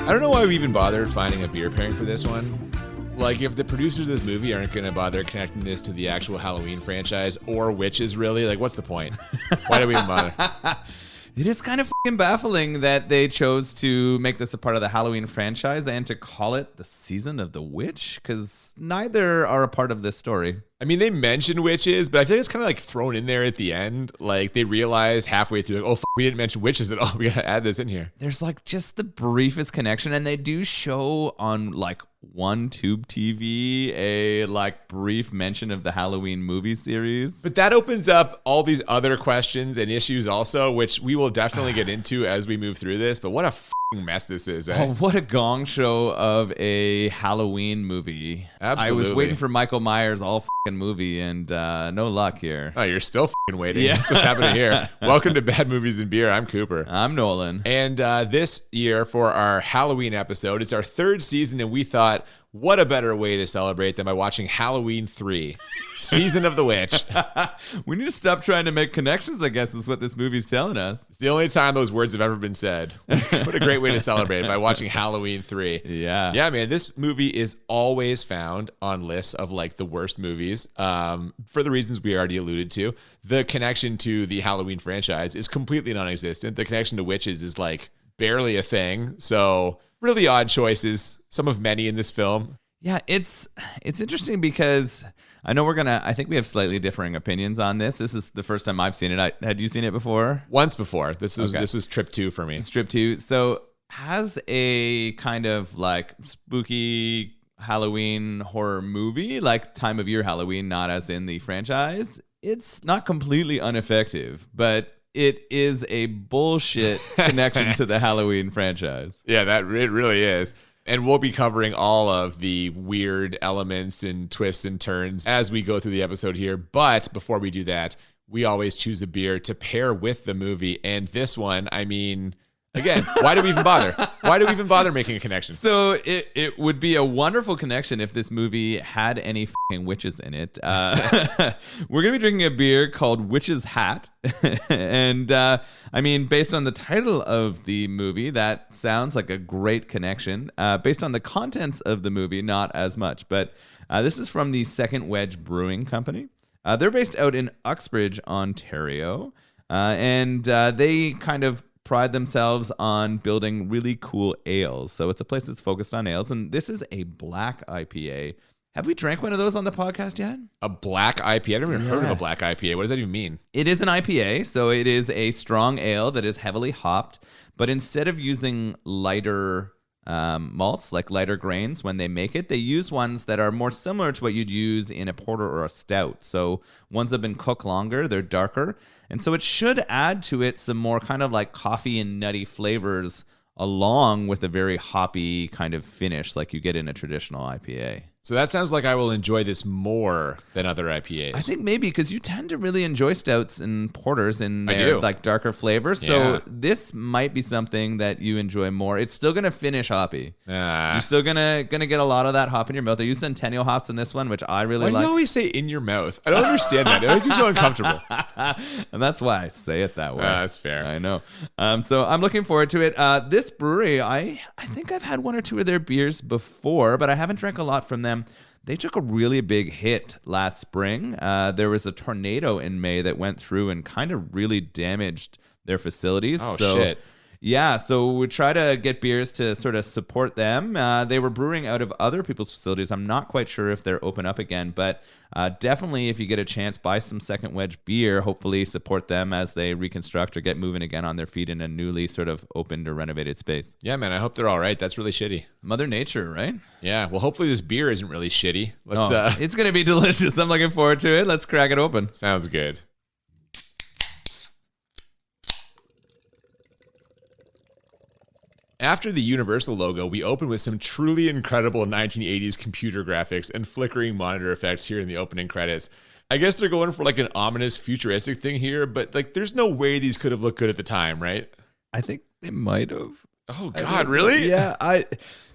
I don't know why we even bothered finding a beer pairing for this one. Like, if the producers of this movie aren't going to bother connecting this to the actual Halloween franchise or witches, really, like, what's the point? Why do we even bother? It is kind of fucking baffling that they chose to make this a part of the Halloween franchise and to call it the Season of the Witch, because neither are a part of this story. I mean, they mention witches, but I feel like it's kind of like thrown in there at the end. Like, they realize halfway through, like, we didn't mention witches at all. We got to add this in here. There's like just the briefest connection, and they do show on like one tube TV a like brief mention of the Halloween movie series. But that opens up all these other questions and issues also, which we will definitely get into as we move through this. But what a fucking mess this is, eh? Oh, what a gong show of a Halloween movie. Absolutely. I was waiting for Michael Myers all fucking movie, and no luck here. Oh, you're still fucking waiting. Yeah. That's what's happening here. Welcome to Bad Movies and Beer. I'm Cooper. I'm Nolan. And this year for our Halloween episode, it's our third season, and we thought, what a better way to celebrate than by watching Halloween 3, Season of the Witch. We need to stop trying to make connections, I guess, is what this movie's telling us. It's the only time those words have ever been said. What a great way to celebrate by watching Halloween 3. Yeah. Yeah, man, this movie is always found on lists of like the worst movies for the reasons we already alluded to. The connection to the Halloween franchise is completely non-existent. The connection to witches is like barely a thing. So really odd choices. Some of many in this film. Yeah, it's interesting because I know I think we have slightly differing opinions on this. This is the first time I've seen it. Had you seen it before? Once before. This was trip 2 for me. It's trip 2. So as a kind of like spooky Halloween horror movie, like time of year Halloween, not as in the franchise, it's not completely ineffective, but it is a bullshit connection to the Halloween franchise. Yeah, it really is. And we'll be covering all of the weird elements and twists and turns as we go through the episode here. But before we do that, we always choose a beer to pair with the movie. And this one, I mean, again, why do we even bother? Why do we even bother making a connection? So it would be a wonderful connection if this movie had any fucking witches in it. We're going to be drinking a beer called Witch's Hat. And I mean, based on the title of the movie, that sounds like a great connection. Based on the contents of the movie, not as much. But this is from the Second Wedge Brewing Company. They're based out in Uxbridge, Ontario. And they kind of pride themselves on building really cool ales. So it's a place that's focused on ales. And this is a black IPA. Have we drank one of those on the podcast yet? A black IPA? I've never even heard of a black IPA. What does that even mean? It is an IPA. So it is a strong ale that is heavily hopped. But instead of using lighter malts, like lighter grains, when they make it, they use ones that are more similar to what you'd use in a porter or a stout. So ones that have been cooked longer, they're darker. And so it should add to it some more kind of like coffee and nutty flavors along with a very hoppy kind of finish like you get in a traditional IPA. So that sounds like I will enjoy this more than other IPAs. I think maybe because you tend to really enjoy stouts and porters in their like darker flavors. So this might be something that you enjoy more. It's still gonna finish hoppy. You're still gonna get a lot of that hop in your mouth. They use Centennial hops in this one, which I really like. Why do you always say in your mouth? I don't understand that. It always seems so uncomfortable. And that's why I say it that way. That's fair. I know. So I'm looking forward to it. This brewery, I think I've had one or two of their beers before, but I haven't drank a lot from them. They took a really big hit last spring. There was a tornado in May that went through and kind of really damaged their facilities. Oh, shit. Yeah, so we try to get beers to sort of support them. They were brewing out of other people's facilities. I'm not quite sure if they're open up again, but definitely if you get a chance, buy some Second Wedge beer. Hopefully support them as they reconstruct or get moving again on their feet in a newly sort of opened or renovated space. Yeah, man, I hope they're all right. That's really shitty. Mother Nature, right? Yeah, well, hopefully this beer isn't really shitty. It's going to be delicious. I'm looking forward to it. Let's crack it open. Sounds good. After the Universal logo, we open with some truly incredible 1980s computer graphics and flickering monitor effects here in the opening credits. I guess they're going for like an ominous futuristic thing here, but like there's no way these could have looked good at the time, right? I think they might have. Oh God, really? Yeah,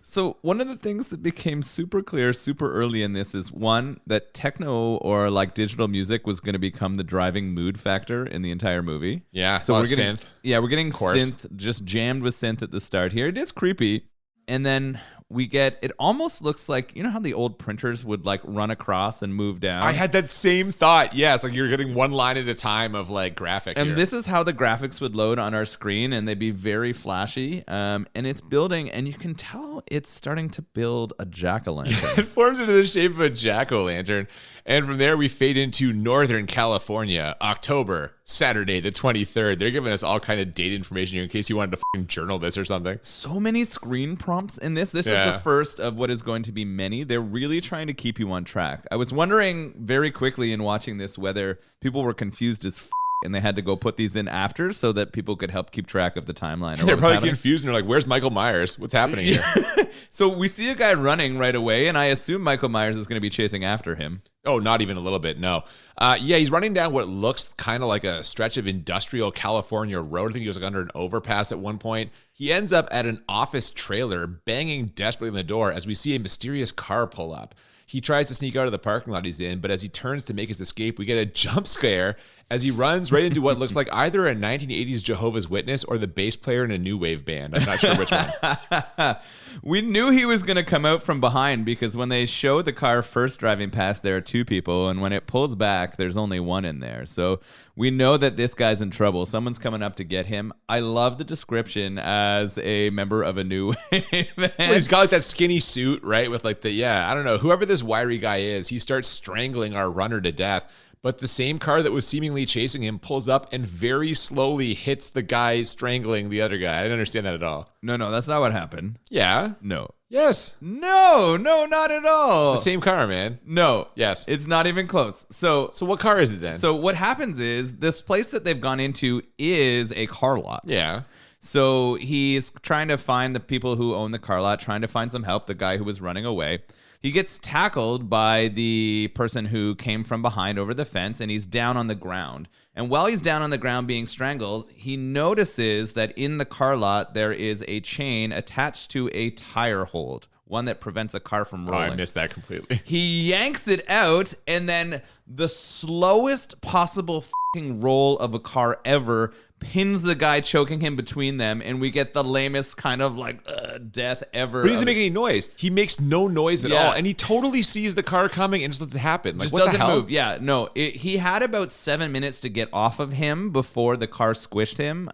So one of the things that became super clear super early in this is one, that techno or like digital music was going to become the driving mood factor in the entire movie. Yeah, so we're getting synth. Yeah, we're getting synth just jammed with synth at the start here. It is creepy. And then we get, it almost looks like, you know how the old printers would like run across and move down? I had that same thought. Yes, like you're getting one line at a time of like graphic. And here. this is how the graphics would load on our screen, and they'd be very flashy. And it's building, and you can tell it's starting to build a jack-o'-lantern. It forms into the shape of a jack-o'-lantern. And from there, we fade into Northern California, October, Saturday, the 23rd. They're giving us all kind of date information here in case you wanted to fucking journal this or something. So many screen prompts in this. This is the first of what is going to be many. They're really trying to keep you on track. I was wondering very quickly in watching this whether people were confused as and they had to go put these in after so that people could help keep track of the timeline. They're probably confused and they're like, where's Michael Myers? What's happening here? So we see a guy running right away, and I assume Michael Myers is going to be chasing after him. Oh, not even a little bit, no. Yeah, he's running down what looks kind of like a stretch of industrial California road. I think he was like under an overpass at one point. He ends up at an office trailer, banging desperately on the door as we see a mysterious car pull up. He tries to sneak out of the parking lot he's in, but as he turns to make his escape, we get a jump scare as he runs right into what looks like either a 1980s Jehovah's Witness or the bass player in a new wave band. I'm not sure which one. We knew he was going to come out from behind because when they show the car first driving past, there are two people, and when it pulls back, there's only one in there. So we know that this guy's in trouble. Someone's coming up to get him. I love the description as a member of a new wave band. Well, he's got like that skinny suit, right? With like I don't know, whoever this wiry guy is, he starts strangling our runner to death. But the same car that was seemingly chasing him pulls up and very slowly hits the guy strangling the other guy. I didn't understand that at all. No, that's not what happened. Yeah. No. Yes. No, not at all. It's the same car, man. No. Yes. It's not even close. So what car is it then? So what happens is this place that they've gone into is a car lot. Yeah. So he's trying to find the people who own the car lot, trying to find some help, the guy who was running away. He gets tackled by the person who came from behind over the fence, and he's down on the ground. And while he's down on the ground being strangled, he notices that in the car lot, there is a chain attached to a tire hold, one that prevents a car from rolling. Oh, I missed that completely. He yanks it out, and then the slowest possible fucking roll of a car ever pins the guy choking him between them, and we get the lamest kind of like death ever. But he doesn't make any noise. He makes no noise at all, and he totally sees the car coming and just lets it happen. Like, just what doesn't the hell? move. Yeah, no. He had about 7 minutes to get off of him before the car squished him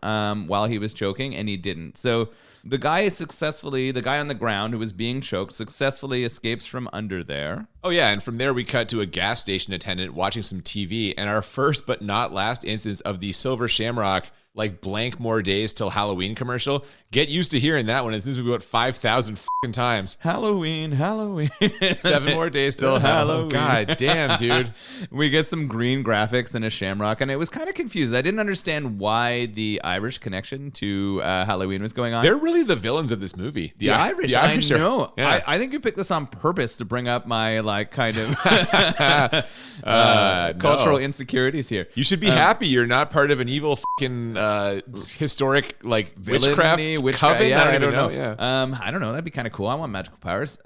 while he was choking, and he didn't. So the guy on the ground who was being choked successfully escapes from under there. Oh, yeah. And from there, we cut to a gas station attendant watching some TV. And our first but not last instance of the Silver Shamrock, like blank more days till Halloween commercial. Get used to hearing that one. It's this movie about 5,000 fucking times. Halloween. 7 more days till Halloween. God damn, dude. We get some green graphics and a shamrock, and it was kind of confused. I didn't understand why the Irish connection to Halloween was going on. They're really the villains of this movie. The Irish, I know. Yeah. I think you picked this on purpose to bring up my like kind of cultural insecurities here. You should be happy you're not part of an evil fucking historic like witchcraft coven. Yeah, I don't know. Yeah. I don't know. That'd be kind of cool. I want magical powers.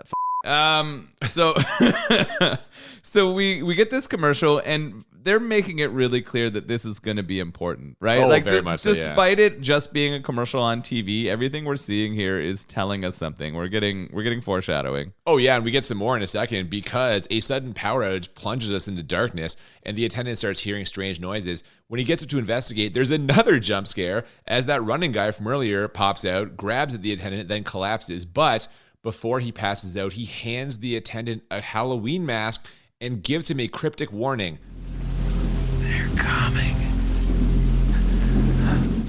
So we get this commercial, and they're making it really clear that this is going to be important, right? Oh, very much so, despite it just being a commercial on TV, everything we're seeing here is telling us something. We're getting foreshadowing. Oh yeah, and we get some more in a second because a sudden power outage plunges us into darkness, and the attendant starts hearing strange noises. When he gets up to investigate, there's another jump scare as that running guy from earlier pops out, grabs at the attendant, then collapses. But before he passes out, he hands the attendant a Halloween mask and gives him a cryptic warning. They're coming.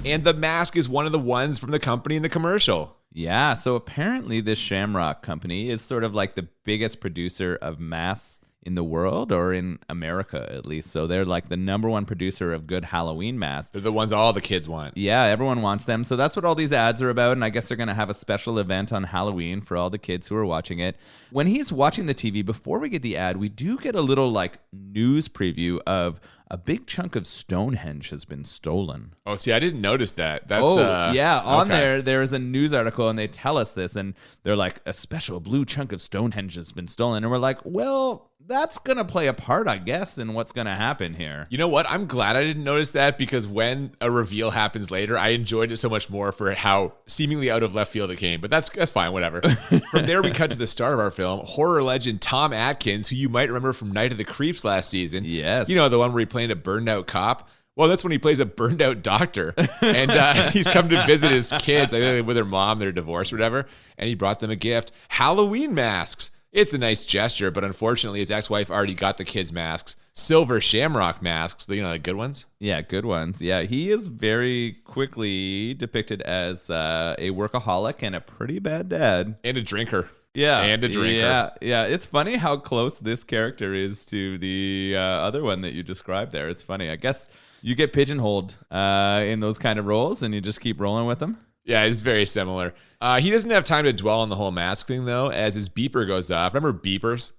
And the mask is one of the ones from the company in the commercial. Yeah, so apparently this Shamrock company is sort of like the biggest producer of masks in the world, or in America at least. So they're like the number one producer of good Halloween masks. They're the ones all the kids want. Yeah, everyone wants them. So that's what all these ads are about. And I guess they're going to have a special event on Halloween for all the kids who are watching it. When he's watching the TV, before we get the ad, we do get a little like news preview of a big chunk of Stonehenge has been stolen. Oh, see, I didn't notice that. That's, on okay. there is a news article, and they tell us this, and they're like, a special blue chunk of Stonehenge has been stolen. And we're like, well, that's going to play a part, I guess, in what's going to happen here. You know what? I'm glad I didn't notice that, because when a reveal happens later, I enjoyed it so much more for how seemingly out of left field it came. But that's fine, whatever. From there, we cut to the start of our film. Horror legend Tom Atkins, who you might remember from Night of the Creeps last season. Yes. You know, the one where he played a burned out cop. Well, that's when he plays a burned out doctor. And he's come to visit his kids, I think with their mom, they're divorced or whatever. And he brought them a gift. Halloween masks. It's a nice gesture, but unfortunately, his ex-wife already got the kids' masks. Silver shamrock masks, you know, the good ones? Yeah, good ones. Yeah, he is very quickly depicted as a workaholic and a pretty bad dad. And a drinker. Yeah. And a drinker. Yeah. It's funny how close this character is to the other one that you described there. It's funny. I guess you get pigeonholed in those kind of roles and you just keep rolling with them. Yeah, it's very similar. He doesn't have time to dwell on the whole mask thing, though, as his beeper goes off. Remember beepers?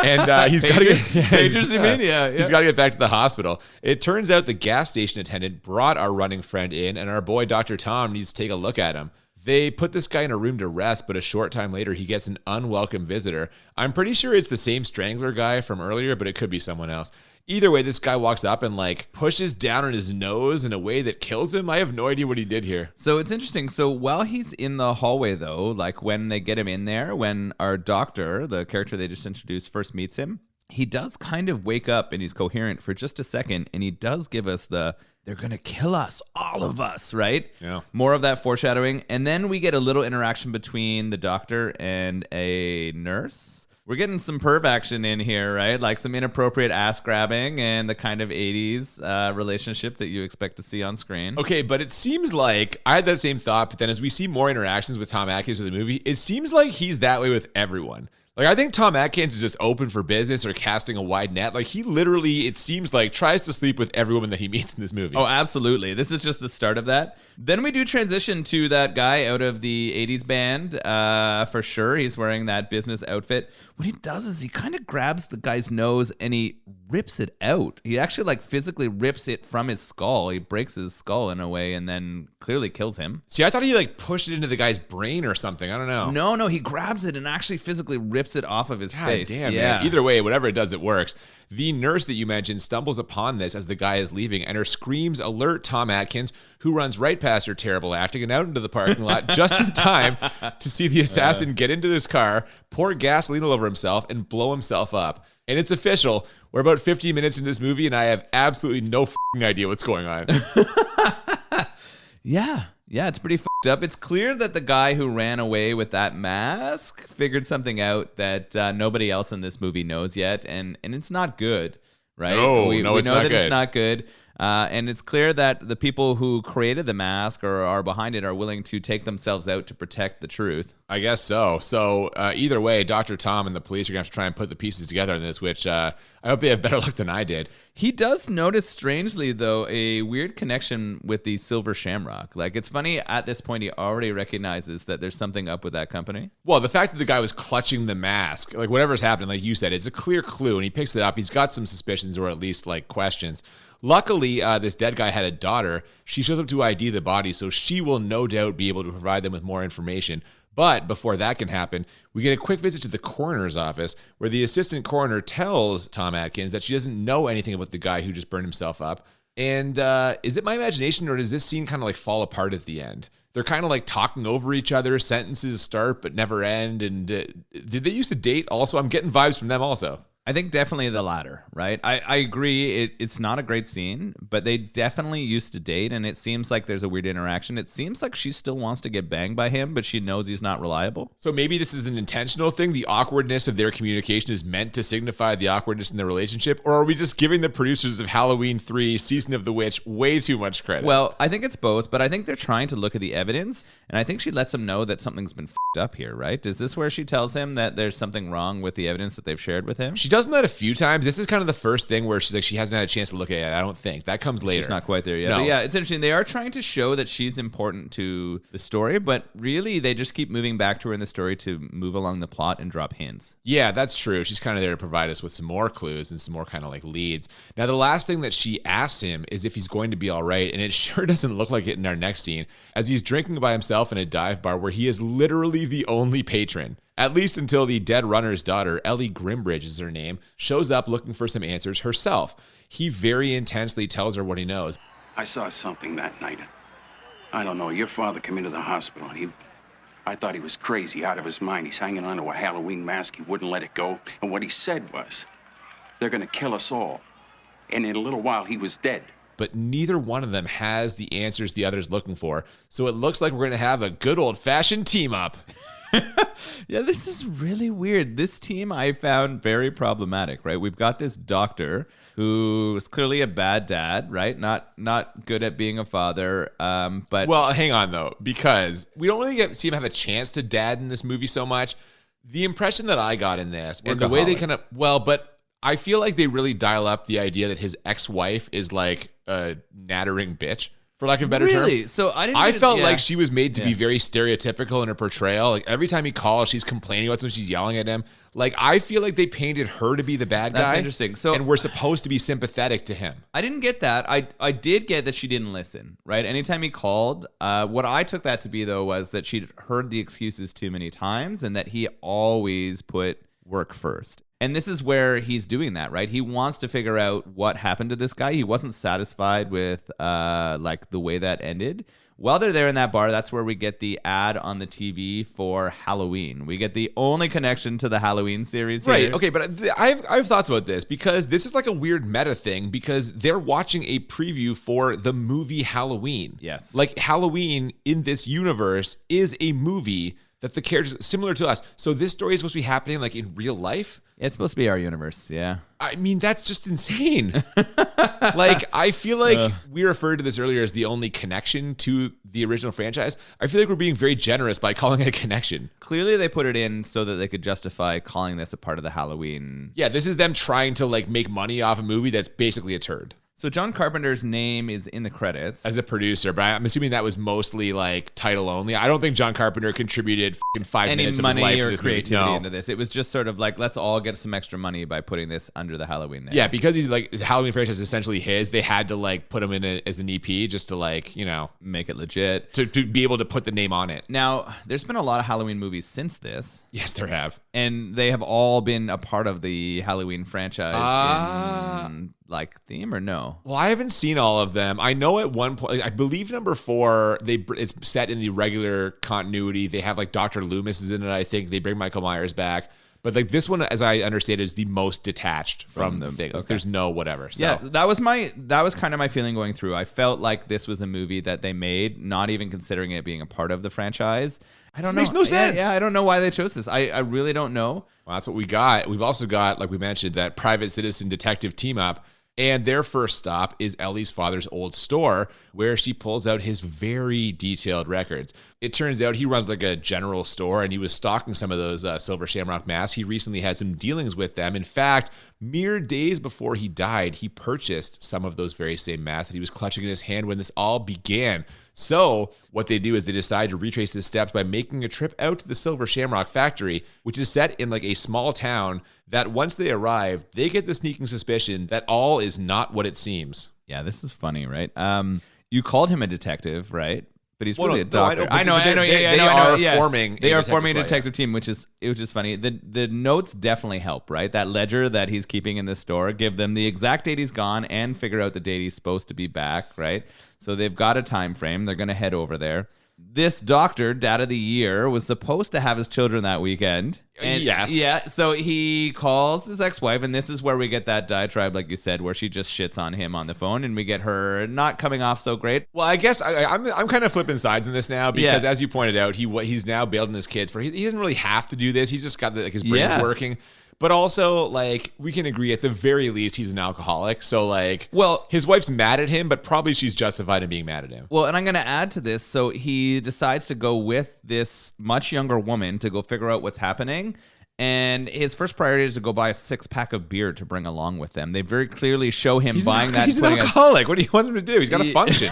And he's got to get pagers. You mean? Yeah. He's got to get back to the hospital. It turns out the gas station attendant brought our running friend in, and our boy Dr. Tom needs to take a look at him. They put this guy in a room to rest, but a short time later, he gets an unwelcome visitor. I'm pretty sure it's the same strangler guy from earlier, but it could be someone else. Either way, this guy walks up and pushes down on his nose in a way that kills him. I have no idea what he did here. So it's interesting. So while he's in the hallway, though, when they get him in there, when our doctor, the character they just introduced, first meets him, he does kind of wake up and he's coherent for just a second. And he does give us they're going to kill us, all of us, right? Yeah. More of that foreshadowing. And then we get a little interaction between the doctor and a nurse. We're getting some perv action in here, right? Like some inappropriate ass grabbing and the kind of 80s relationship that you expect to see on screen. Okay, but it seems like I had that same thought, but then as we see more interactions with Tom Atkins in the movie, it seems like he's that way with everyone. I think Tom Atkins is just open for business or casting a wide net. He literally, it seems like, tries to sleep with every woman that he meets in this movie. Oh, absolutely. This is just the start of that. Then we do transition to that guy out of the 80s band. For sure, he's wearing that business outfit. What he does is he kind of grabs the guy's nose and he rips it out. He actually physically rips it from his skull. He breaks his skull in a way and then clearly kills him. See, I thought he pushed it into the guy's brain or something. I don't know. No, he grabs it and actually physically rips it off of his face. Damn, man. Either way, whatever it does, it works. The nurse that you mentioned stumbles upon this as the guy is leaving, and her screams alert Tom Atkins, who runs right past her terrible acting and out into the parking lot just in time to see the assassin get into his car, pour gasoline all over himself, and blow himself up. And it's official. We're about 15 minutes into this movie, and I have absolutely no idea what's going on. Yeah, it's pretty fucked up. It's clear that the guy who ran away with that mask figured something out that nobody else in this movie knows yet, and it's not good, right? We know it's not that good. It's not good. And it's clear that the people who created the mask or are behind it are willing to take themselves out to protect the truth. I guess so. So either way, Dr. Tom and the police are going to have to try and put the pieces together on this, which I hope they have better luck than I did. He does notice, strangely, though, a weird connection with the Silver Shamrock. It's funny, at this point, he already recognizes that there's something up with that company. Well, the fact that the guy was clutching the mask, whatever's happening, like you said, it's a clear clue, and he picks it up. He's got some suspicions or at least, questions. Luckily, this dead guy had a daughter. She shows up to ID the body, so she will no doubt be able to provide them with more information. But before that can happen, we get a quick visit to the coroner's office where the assistant coroner tells Tom Atkins that she doesn't know anything about the guy who just burned himself up. And is it my imagination, or does this scene kind of fall apart at the end? They're kind of talking over each other. Sentences start but never end. And did they used to date also? I'm getting vibes from them also. I think definitely the latter, right? I agree. It's not a great scene, but they definitely used to date, and it seems like there's a weird interaction. It seems like she still wants to get banged by him, but she knows he's not reliable. So maybe this is an intentional thing. The awkwardness of their communication is meant to signify the awkwardness in their relationship, or are we just giving the producers of Halloween 3, Season of the Witch, way too much credit? Well, I think it's both, but I think they're trying to look at the evidence, and I think she lets him know that something's been fucked up here, right? Is this where she tells him that there's something wrong with the evidence that they've shared with him? She does that a few times. This is kind of the first thing where she's she hasn't had a chance to look at it. I don't think. That comes later. She's not quite there yet. No. But yeah, it's interesting. They are trying to show that she's important to the story, but really they just keep moving back to her in the story to move along the plot and drop hints. Yeah, that's true. She's kind of there to provide us with some more clues and some more kind of leads. Now, the last thing that she asks him is if he's going to be all right, and it sure doesn't look like it in our next scene, as he's drinking by himself in a dive bar where he is literally the only patron. At least until the dead runner's daughter, Ellie Grimbridge is her name, shows up looking for some answers herself. He very intensely tells her what he knows. I saw something that night. I don't know, your father came into the hospital. I thought he was crazy, out of his mind. He's hanging onto a Halloween mask. He wouldn't let it go. And what he said was, they're gonna kill us all. And in a little while, he was dead. But neither one of them has the answers the other's looking for. So it looks like we're going to have a good old-fashioned team-up. Yeah, this is really weird. This team I found very problematic, right? We've got this doctor who is clearly a bad dad, right? Not good at being a father. But Well, hang on, though, because we don't really see him have a chance to dad in this movie so much. The impression that I got in this, and the way they kind of, but I feel like they really dial up the idea that his ex-wife is like a nattering bitch, for lack of a better term. Really? So I felt like she was made to be very stereotypical in her portrayal. Like every time he calls, she's complaining about something, she's yelling at him. Like I feel like they painted her to be the bad guy. That's interesting. So, and we're supposed to be sympathetic to him. I didn't get that. I did get that she didn't listen, right? Anytime he called, what I took that to be though was that she'd heard the excuses too many times and that he always put work first. And this is where he's doing that, right? He wants to figure out what happened to this guy. He wasn't satisfied with like the way that ended. While they're there in that bar, that's where we get the ad on the TV for Halloween. We get the only connection to the Halloween series here. Right, okay, but I have thoughts about this because this is like a weird meta thing because they're watching a preview for the movie Halloween. Yes. Like Halloween in this universe is a movie that the characters similar to us. So this story is supposed to be happening like in real life. It's supposed to be our universe, yeah. I mean, that's just insane. Like, I feel like we referred to this earlier as the only connection to the original franchise. I feel like we're being very generous by calling it a connection. Clearly, they put it in so that they could justify calling this a part of the Halloween. Yeah, this is them trying to like make money off a movie that's basically a turd. So John Carpenter's name is in the credits. As a producer, but I'm assuming that was mostly like title only. I don't think John Carpenter contributed 5 minutes of his life to this movie. No. Into this. It was just sort of like, let's all get some extra money by putting this under the Halloween name. Yeah, because he's like, the Halloween franchise is essentially his. They had to like put him in as an EP just to like, make it legit. To be able to put the name on it. Now, there's been a lot of Halloween movies since this. Yes, there have. And they have all been a part of the Halloween franchise in like theme or no? Well, I haven't seen all of them. I know at one point, I believe number 4, it's set in the regular continuity. They have like Dr. Loomis is in it, I think. They bring Michael Myers back. But like this one, as I understand it, is the most detached from the thing. Like, there's no whatever. So. Yeah, that was kind of my feeling going through. I felt like this was a movie that they made, not even considering it being a part of the franchise. I don't know. Makes no sense. Yeah, I don't know why they chose this. I really don't know. Well, that's what we got. We've also got, like we mentioned, that private citizen detective team up. And their first stop is Ellie's father's old store, where she pulls out his very detailed records. It turns out he runs like a general store, and he was stocking some of those Silver Shamrock masks. He recently had some dealings with them. In fact, mere days before he died, he purchased some of those very same masks that he was clutching in his hand when this all began. So what they do is they decide to retrace his steps by making a trip out to the Silver Shamrock factory, which is set in like a small town that once they arrive, they get the sneaking suspicion that all is not what it seems. Yeah, this is funny, right? You called him a detective, right? But he's really a doctor. I know. They are forming a detective team, which is funny. The notes definitely help, right? That ledger that he's keeping in the store, give them the exact date he's gone and figure out the date he's supposed to be back, right? So they've got a time frame. They're going to head over there. This doctor, Dad of the Year, was supposed to have his children that weekend. And yes. Yeah, so he calls his ex-wife, and this is where we get that diatribe, like you said, where she just shits on him on the phone, and we get her not coming off so great. Well, I guess I'm kind of flipping sides in this now because, as you pointed out, he's now bailed on his kids. He doesn't really have to do this. He's just got his brain's working. But also, like, we can agree at the very least he's an alcoholic. So, like, his wife's mad at him, but probably she's justified in being mad at him. Well, and I'm going to add to this. So he decides to go with this much younger woman to go figure out what's happening. And his first priority is to go buy a 6-pack of beer to bring along with them. They very clearly show him buying that. He's an alcoholic. What do you want him to do? He's got to function.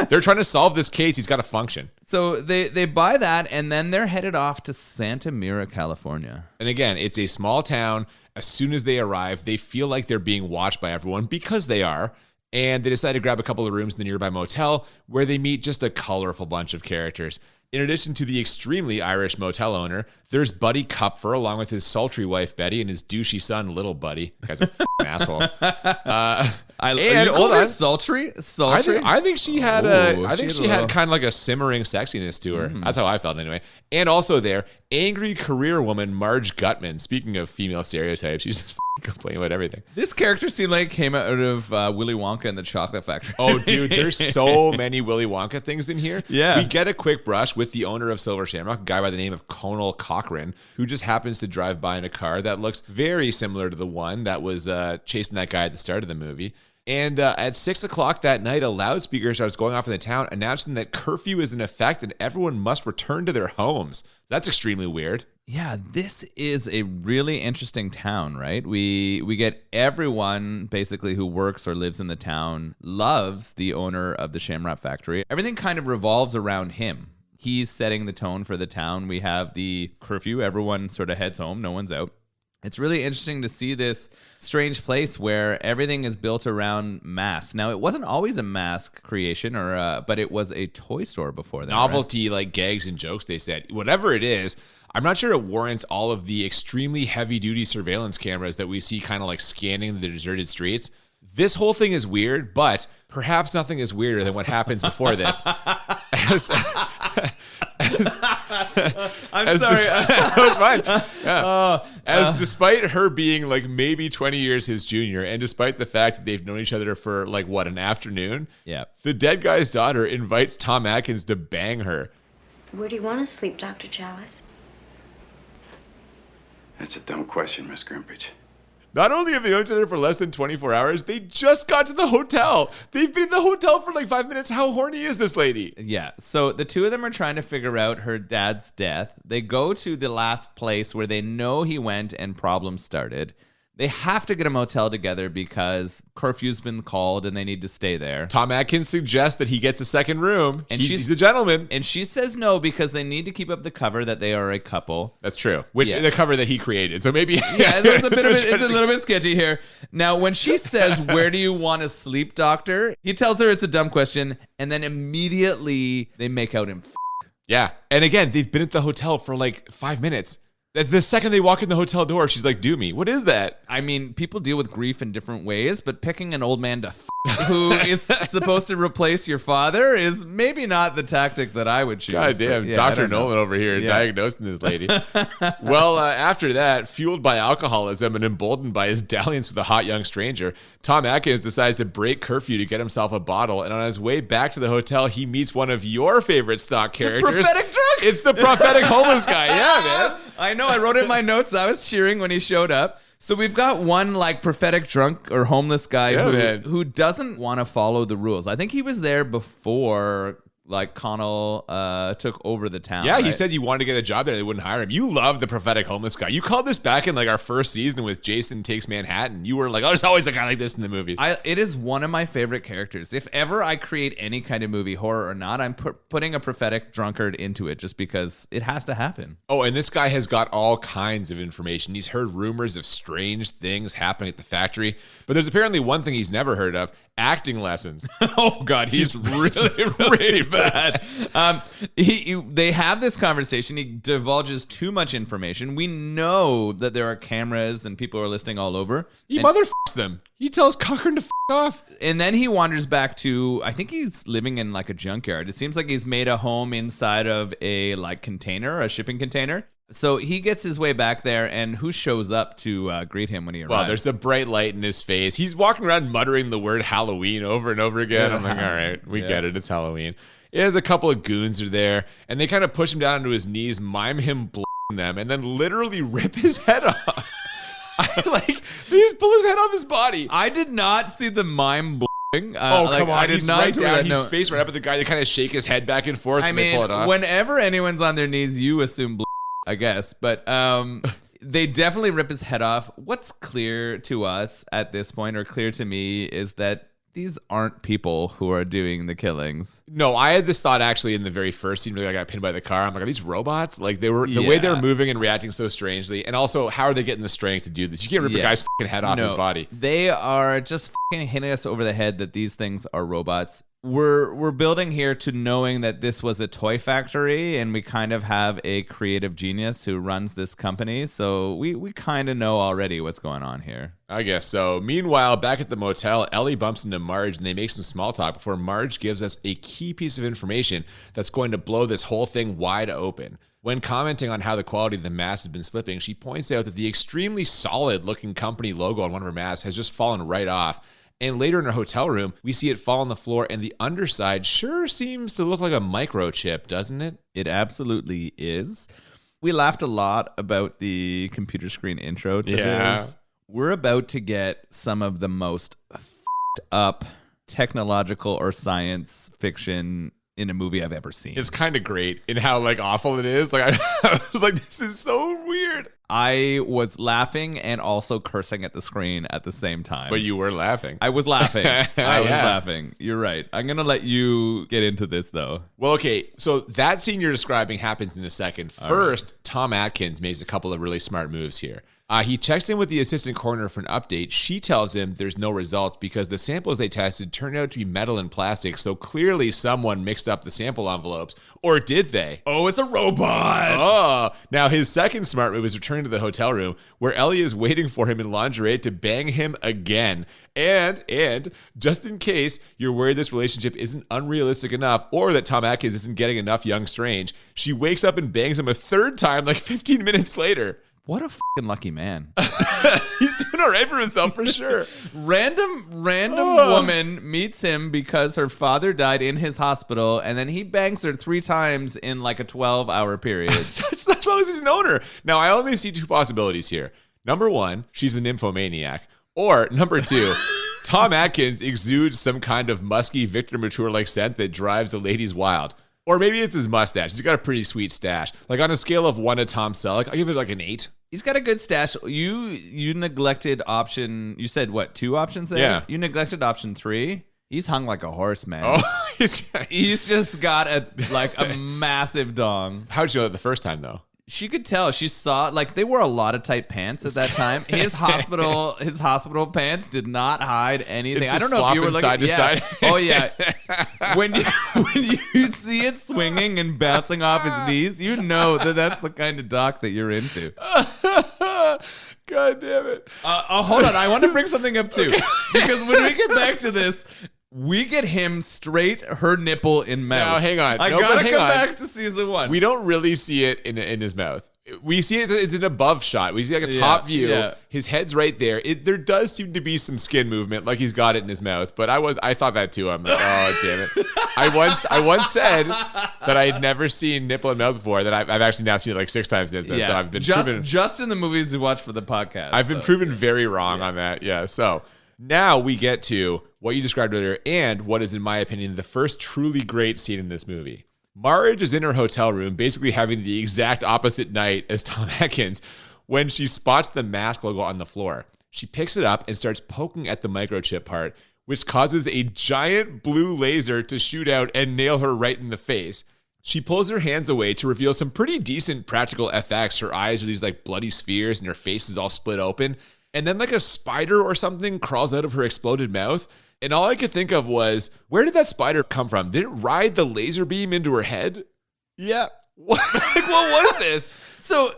They're trying to solve this case. He's got to function. So they buy that, and then they're headed off to Santa Mira, California. And again, it's a small town. As soon as they arrive, they feel like they're being watched by everyone because they are. And they decide to grab a couple of rooms in the nearby motel where they meet just a colorful bunch of characters. In addition to the extremely Irish motel owner, there's Buddy Kupfer along with his sultry wife Betty and his douchey son Little Buddy. The guy's a f***ing asshole. And hold on, sultry. I think she had had kind of like a simmering sexiness to her. That's how I felt anyway. And also there, angry career woman Marge Gutman. Speaking of female stereotypes, she's just complaining about everything. This character seemed like it came out of Willy Wonka and the Chocolate Factory. Oh, dude, there's so many Willy Wonka things in here. Yeah. We get a quick brush with the owner of Silver Shamrock, a guy by the name of Conal Cochran, who just happens to drive by in a car that looks very similar to the one that was chasing that guy at the start of the movie. And at 6 o'clock that night, a loudspeaker starts going off in the town announcing that curfew is in effect and everyone must return to their homes. That's extremely weird. Yeah, this is a really interesting town, right? We get everyone basically who works or lives in the town loves the owner of the Shamrock Factory. Everything kind of revolves around him. He's setting the tone for the town. We have the curfew. Everyone sort of heads home. No one's out. It's really interesting to see this strange place where everything is built around masks. Now, it wasn't always a mask creation, but it was a toy store before that. Novelty, right? Like gags and jokes, they said. Whatever it is, I'm not sure it warrants all of the extremely heavy-duty surveillance cameras that we see kind of like scanning the deserted streets. This whole thing is weird, but perhaps nothing is weirder than what happens before this. I'm sorry. That was fine. Yeah. Despite her being like maybe 20 years his junior, and despite the fact that they've known each other for like what, an afternoon, the dead guy's daughter invites Tom Atkins to bang her. Where do you want to sleep, Dr. Chalice? That's a dumb question, Miss Grimbridge. Not only have they known each other for less than 24 hours, they just got to the hotel. They've been in the hotel for like 5 minutes. How horny is this lady? Yeah. So the two of them are trying to figure out her dad's death. They go to the last place where they know he went and problems started. They have to get a motel together because curfew's been called and they need to stay there. Tom Atkins suggests that he gets a second room. And he's a gentleman. And she says no because they need to keep up the cover that they are a couple. That's true. Which the cover that he created. So maybe it's a little bit sketchy here. Now, when she says, "Where do you want to sleep, doctor?" he tells her it's a dumb question, and then immediately they make out and Yeah. And again, they've been at the hotel for like 5 minutes. The second they walk in the hotel door, she's like, "Do me." What is that? I mean, people deal with grief in different ways, but picking an old man to who is supposed to replace your father is maybe not the tactic that I would choose. God damn, Dr. Nolan over here diagnosing this lady. Well, after that, fueled by alcoholism and emboldened by his dalliance with a hot young stranger, Tom Atkins decides to break curfew to get himself a bottle, and on his way back to the hotel, he meets one of your favorite stock characters. The prophetic drunk? It's the prophetic homeless guy. Yeah, man. I know. I wrote it in my notes. I was cheering when he showed up. So we've got one like prophetic drunk or homeless guy who doesn't want to follow the rules. I think he was there before like Connell took over the town. Yeah, right? He said he wanted to get a job there. They wouldn't hire him. You love the prophetic homeless guy. You called this back in like our first season with Jason Takes Manhattan. You were like, "Oh, there's always a guy like this in the movies." It is one of my favorite characters. If ever I create any kind of movie, horror or not, I'm putting a prophetic drunkard into it just because it has to happen. Oh, and this guy has got all kinds of information. He's heard rumors of strange things happening at the factory, but there's apparently one thing he's never heard of: acting lessons. Oh God, he's really bad. They have this conversation. He divulges too much information. We know that there are cameras and people are listening all over. He motherfucks them. He tells Cochran to f*** off. And then he wanders back to, I think he's living in like a junkyard. It seems like he's made a home inside of a like container, a shipping container. So he gets his way back there, and who shows up to greet him when he arrives? Well, there's a bright light in his face. He's walking around muttering the word Halloween over and over again. I'm like, all right, we get it. It's Halloween. Yeah, a couple of goons are there, and they kind of push him down onto his knees, mime him blowing them, and then literally rip his head off. They just pull his head off his body. I did not see the mime blowing. Come on. I did He's not right down. He's face right up at the guy. They kind of shake his head back and forth and they pull it off. Whenever anyone's on their knees, you assume I guess. But they definitely rip his head off. What's clear to us at this point, or clear to me, is that these aren't people who are doing the killings. No, I had this thought actually in the very first scene where I got pinned by the car. I'm like, are these robots? Like the way they were moving and reacting so strangely. And also, how are they getting the strength to do this? You can't rip a guy's fucking head off his body. They are just fucking hitting us over the head that these things are robots. we're building here to knowing that this was a toy factory, and we kind of have a creative genius who runs this company. So we kind of know already what's going on here. I guess so. Meanwhile, back at the motel, Ellie bumps into Marge and they make some small talk before Marge gives us a key piece of information that's going to blow this whole thing wide open. When commenting on how the quality of the mask has been slipping, she points out that the extremely solid-looking company logo on one of her masks has just fallen right off. And later in her hotel room, we see it fall on the floor, and the underside sure seems to look like a microchip, doesn't it? It absolutely is. We laughed a lot about the computer screen intro to this. We're about to get some of the most f***ed up technological or science fiction in a movie I've ever seen. It's kind of great in how like awful it is. Like I was like, this is so weird. I was laughing and also cursing at the screen at the same time. But you were laughing. I was laughing. Laughing. You're right. I'm going to let you get into this though. Well, okay. So that scene you're describing happens in a second. First, Tom Atkins makes a couple of really smart moves here. He checks in with the assistant coroner for an update. She tells him there's no results because the samples they tested turned out to be metal and plastic, so clearly someone mixed up the sample envelopes. Or did they? Oh, it's a robot! Oh! Now, his second smart move is returning to the hotel room, where Ellie is waiting for him in lingerie to bang him again. And just in case you're worried this relationship isn't unrealistic enough, or that Tom Atkins isn't getting enough young strange, she wakes up and bangs him a third time like 15 minutes later. What a fucking lucky man. He's doing all right for himself for sure. Random woman meets him because her father died in his hospital, and then he bangs her 3 times in like a 12-hour period. That's as long as he's known her. Now, I only see 2 possibilities here. Number 1, she's a nymphomaniac. Or number 2, Tom Atkins exudes some kind of musky Victor Mature-like scent that drives the ladies wild. Or maybe it's his mustache. He's got a pretty sweet stash. Like on a scale of 1 to Tom Selleck, I'll give it like an 8. He's got a good stash. You neglected option. You said what? 2 options there? Yeah. You neglected option 3. He's hung like a horse, man. Oh, he's just got a massive dong. How'd you know that the first time though? She could tell. She saw like they wore a lot of tight pants at that time. His hospital pants did not hide anything. I don't know if you were looking side to side. Oh yeah. when you see it swinging and bouncing off his knees, you know that's the kind of doc that you're into. God damn it. Hold on. I want to bring something up too. Because when we get back to this, we get him straight her nipple in mouth. Now, hang on. I gotta come back to season 1. We don't really see it in his mouth. We see it's an above shot. We see like a top view. Yeah. His head's right there. There does seem to be some skin movement, like he's got it in his mouth. But I thought that too. I'm like, oh damn it. I once said that I had never seen nipple and mouth before. That I've actually now seen it like 6 times since then. Yeah. So I've been just in the movies we watched for the podcast. I've been proven very wrong on that. Yeah. So now we get to what you described earlier and what is, in my opinion, the first truly great scene in this movie. Marge is in her hotel room, basically having the exact opposite night as Tom Atkins, when she spots the mask logo on the floor. She picks it up and starts poking at the microchip part, which causes a giant blue laser to shoot out and nail her right in the face. She pulls her hands away to reveal some pretty decent practical effects. Her eyes are these like bloody spheres and her face is all split open. And then like a spider or something crawls out of her exploded mouth. And all I could think of was, where did that spider come from? Did it ride the laser beam into her head? Yeah. What was this? So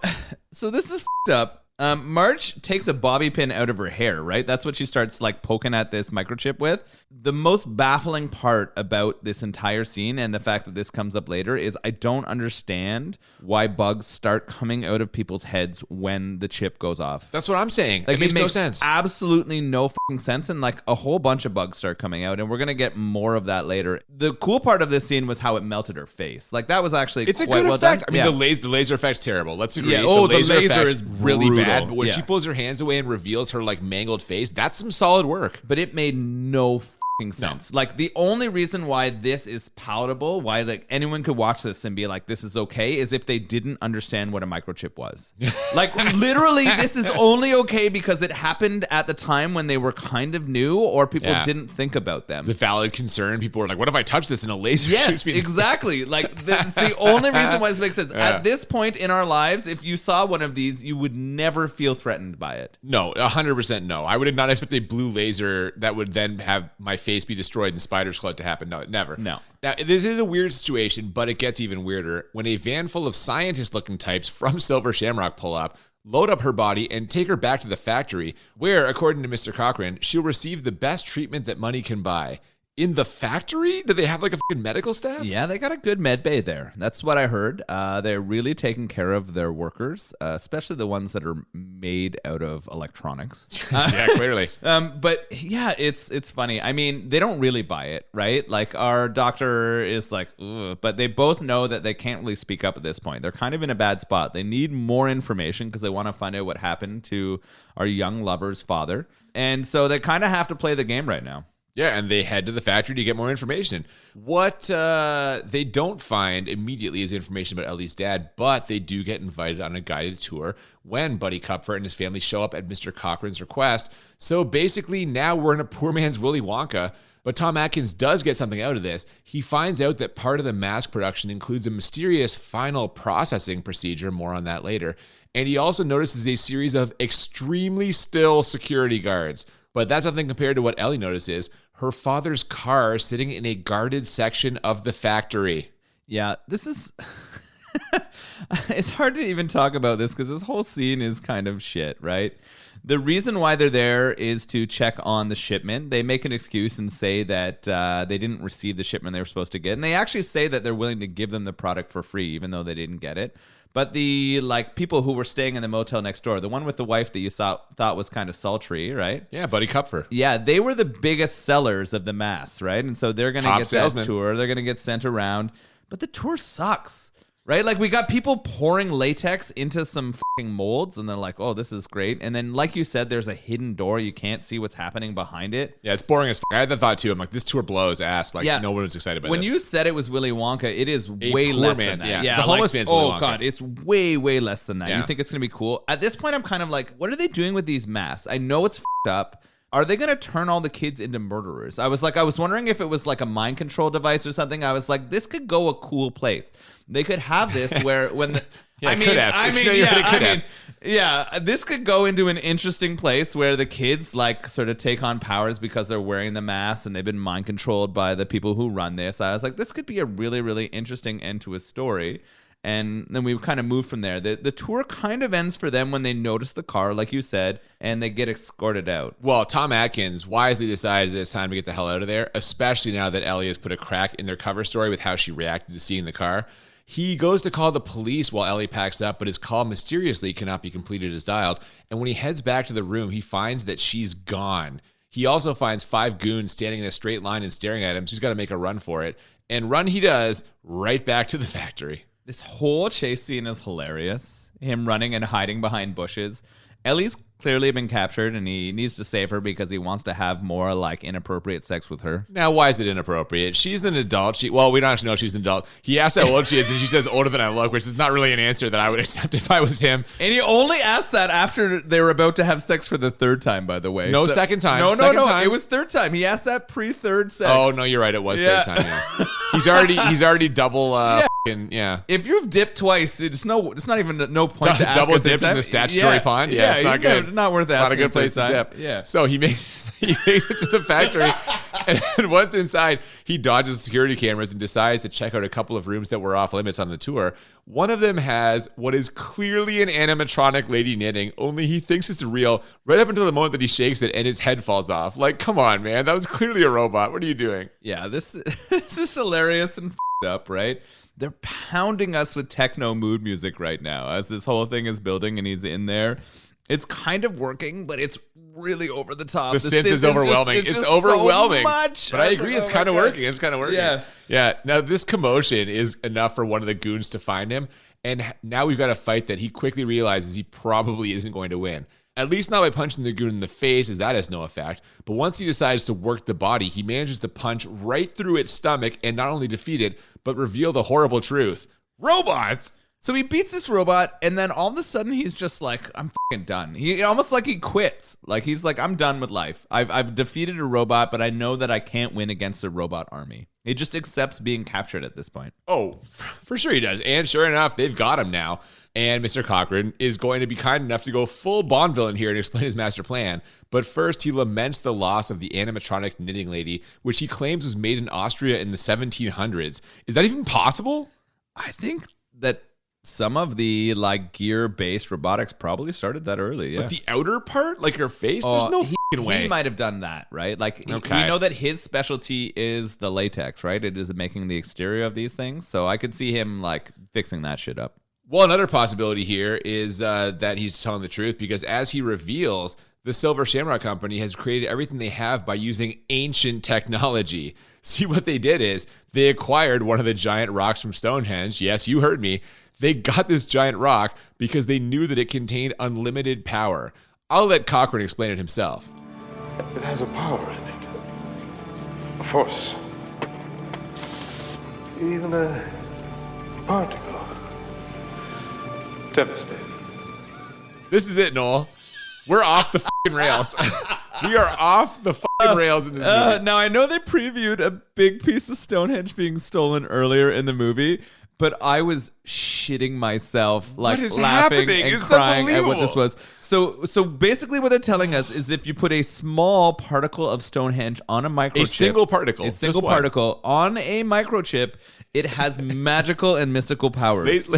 this is f***ed up. Marge takes a bobby pin out of her hair, right? That's what she starts like poking at this microchip with. The most baffling part about this entire scene and the fact that this comes up later is I don't understand why bugs start coming out of people's heads when the chip goes off. That's what I'm saying. Like, it makes no sense. Absolutely no fucking sense. And like a whole bunch of bugs start coming out, and we're gonna get more of that later. The cool part of this scene was how it melted her face. Like that was actually it's quite a good well effect. done. I mean, the laser effect's terrible. Let's agree. Yeah. Oh, the laser effect is really brutal. bad. But when she pulls her hands away and reveals her like mangled face, that's some solid work. But it made no sense. Like the only reason why this is palatable, why like anyone could watch this and be like, this is okay, is if they didn't understand what a microchip was. Like literally, this is only okay because it happened at the time when they were kind of new, or people didn't think about them. It's a valid concern. People were like, what if I touch this and a laser shoots me? Yes, exactly. Like that's the only reason why this makes sense. At this point in our lives, if you saw one of these, you would never feel threatened by it. No, 100% no. I would not expect a blue laser that would then have my face face be destroyed and spiders crawl it to happen. No, never. No. Now, this is a weird situation, but it gets even weirder when a van full of scientist-looking types from Silver Shamrock pull up, load up her body, and take her back to the factory, where, according to Mr. Cochran, she'll receive the best treatment that money can buy. In the factory? Do they have like a fucking medical staff? Yeah, they got a good med bay there. That's what I heard. They're really taking care of their workers, especially the ones that are made out of electronics. Yeah, clearly. But yeah, it's funny. I mean, they don't really buy it, right? Like our doctor is like, ugh, but they both know that they can't really speak up at this point. They're kind of in a bad spot. They need more information because they want to find out what happened to our young lover's father. And so they kind of have to play the game right now. Yeah, and they head to the factory to get more information. What they don't find immediately is information about Ellie's dad, but they do get invited on a guided tour when Buddy Kupfer and his family show up at Mr. Cochran's request. So basically, now we're in a poor man's Willy Wonka. But Tom Atkins does get something out of this. He finds out that part of the mask production includes a mysterious final processing procedure, more on that later. And he also notices a series of extremely still security guards. But that's nothing compared to what Ellie notices. Her father's car sitting in a guarded section of the factory. Yeah, this is... It's hard to even talk about this because this whole scene is kind of shit, right? The reason why they're there is to check on the shipment. They make an excuse and say that they didn't receive the shipment they were supposed to get. And they actually say that they're willing to give them the product for free, even though they didn't get it. But the people who were staying in the motel next door, the one with the wife that you thought was kind of sultry, right? Yeah, Buddy Kupfer. Yeah, they were the biggest sellers of the mass, right? And so they're going to get that tour. They're going to get sent around. But the tour sucks, right? Like, we got people pouring latex into some fucking molds, and they're like, oh, this is great. And then, like you said, there's a hidden door. You can't see what's happening behind it. Yeah, it's boring as fuck. I had that thought, too. I'm like, this tour blows ass. Like, yeah. No one was excited about When this. you said it was Willy Wonka, it is way less than that. Yeah, it's a homeless man's Willy Wonka. Oh, God, it's way, way less than that. Yeah. You think it's going to be cool? At this point, I'm kind of like, what are they doing with these masks? I know it's fucked up. Are they going to turn all the kids into murderers? I was wondering if it was like a mind control device or something. I was like, this could go a cool place. They could have this where when the, this could go into an interesting place where the kids like sort of take on powers because they're wearing the mask and they've been mind controlled by the people who run this. I was like, this could be a really, really interesting end to a story. And then we kind of move from there. The tour kind of ends for them when they notice the car, like you said, and they get escorted out. Well, Tom Atkins wisely decides that it's time to get the hell out of there, especially now that Ellie has put a crack in their cover story with how she reacted to seeing the car. He goes to call the police while Ellie packs up, but his call mysteriously cannot be completed as dialed. And when he heads back to the room, he finds that she's gone. He also finds 5 goons standing in a straight line and staring at him, so he's got to make a run for it. And run he does, right back to the factory. This whole chase scene is hilarious. Him running and hiding behind bushes. Ellie's clearly been captured and he needs to save her because he wants to have more like inappropriate sex with her. Now, why is it inappropriate? She's an adult. Well, we don't actually know she's an adult. He asks how old she is and she says older than I look, which is not really an answer that I would accept if I was him. And he only asked that after they were about to have sex for the 3rd time, by the way. Second time. No, Time. it was 3rd time. He asked that pre-3rd sex. Oh, no, you're right. It was 3rd time, yeah. He's already double yeah. If you've dipped twice, it's not even no point to ask double dipped in the statutory pond. Yeah, it's not good. Not worth asking. Not a good place to dip. Yeah. So he makes it to the factory, and once inside, he dodges security cameras and decides to check out a couple of rooms that were off limits on the tour. One of them has what is clearly an animatronic lady knitting, only he thinks it's real right up until the moment that he shakes it and his head falls off. Like, come on, man, that was clearly a robot. What are you doing? Yeah, this is hilarious and up, right? They're pounding us with techno mood music right now as this whole thing is building and he's in there. It's kind of working, but it's really over the top. The synth is overwhelming. It's overwhelming. So much. But I agree, it's kind of working. It's kind of working. Yeah. Yeah. Now, this commotion is enough for one of the goons to find him. And now we've got a fight that he quickly realizes he probably isn't going to win. At least not by punching the goon in the face, as that has no effect. But once he decides to work the body, he manages to punch right through its stomach and not only defeat it, but reveal the horrible truth. Robots! So he beats this robot, and then all of a sudden he's just like, I'm fucking done. He almost like he quits. Like he's like, I'm done with life. I've defeated a robot, but I know that I can't win against a robot army. He just accepts being captured at this point. Oh, for sure he does. And sure enough, they've got him now. And Mr. Cochran is going to be kind enough to go full Bond villain here and explain his master plan. But first, he laments the loss of the animatronic knitting lady, which he claims was made in Austria in the 1700s. Is that even possible? I think that some of the like gear-based robotics probably started that early. Yeah. But the outer part, like her face, there's no fucking way. He might have done that, right? Like we know that his specialty is the latex, right? It is making the exterior of these things. So I could see him like fixing that shit up. Well, another possibility here is that he's telling the truth, because as he reveals, the Silver Shamrock Company has created everything they have by using ancient technology. See, what they did is they acquired one of the giant rocks from Stonehenge. Yes, you heard me. They got this giant rock because they knew that it contained unlimited power. I'll let Cochran explain it himself. It has a power in it. A force. Even a particle. Devastating. This is it, Noel. We're off the fucking rails. We are off the fucking rails in this movie. Now, I know they previewed a big piece of Stonehenge being stolen earlier in the movie, but I was shitting myself, like laughing and crying at what this was. So basically what they're telling us is if you put a small particle of Stonehenge on a microchip. A single particle on a microchip, it has magical and mystical powers.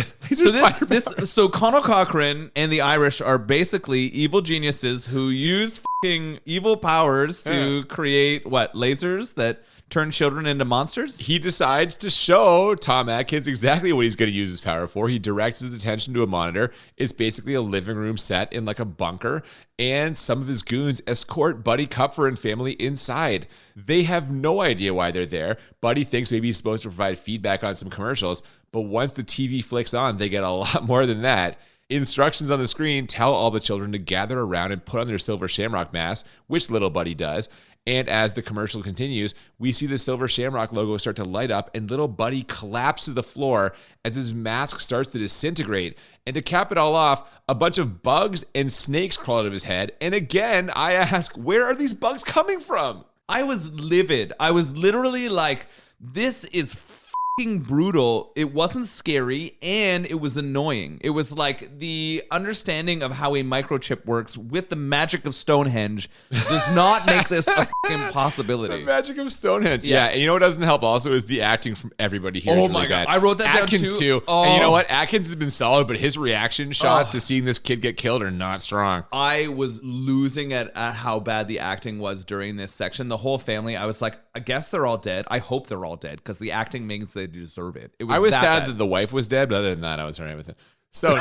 So Conal Cochran and the Irish are basically evil geniuses who use fucking evil powers to create, lasers that turn children into monsters? He decides to show Tom Atkins exactly what he's going to use his power for. He directs his attention to a monitor. It's basically a living room set in like a bunker, and some of his goons escort Buddy Kupfer and family inside. They have no idea why they're there. Buddy thinks maybe he's supposed to provide feedback on some commercials, but once the TV flicks on, they get a lot more than that. Instructions on the screen tell all the children to gather around and put on their Silver Shamrock masks, which little Buddy does. And as the commercial continues, we see the Silver Shamrock logo start to light up, and little Buddy collapses to the floor as his mask starts to disintegrate. And to cap it all off, a bunch of bugs and snakes crawl out of his head. And again, I ask, where are these bugs coming from? I was livid. I was literally like, this is fucking brutal. It wasn't scary, and it was annoying. It was like the understanding of how a microchip works with the magic of Stonehenge does not make this a fucking possibility. The magic of Stonehenge. Yeah. And you know what doesn't help also is the acting from everybody here. Oh is my really God. bad. I wrote that Atkins down too. Oh. And you know what? Atkins has been solid, but his reaction shots to seeing this kid get killed are not strong. I was losing at how bad the acting was during this section. The whole family, I was like, I guess they're all dead. I hope they're all dead because the acting means they deserve it. I was sad that the wife was dead, but other than that, I was all right with it. So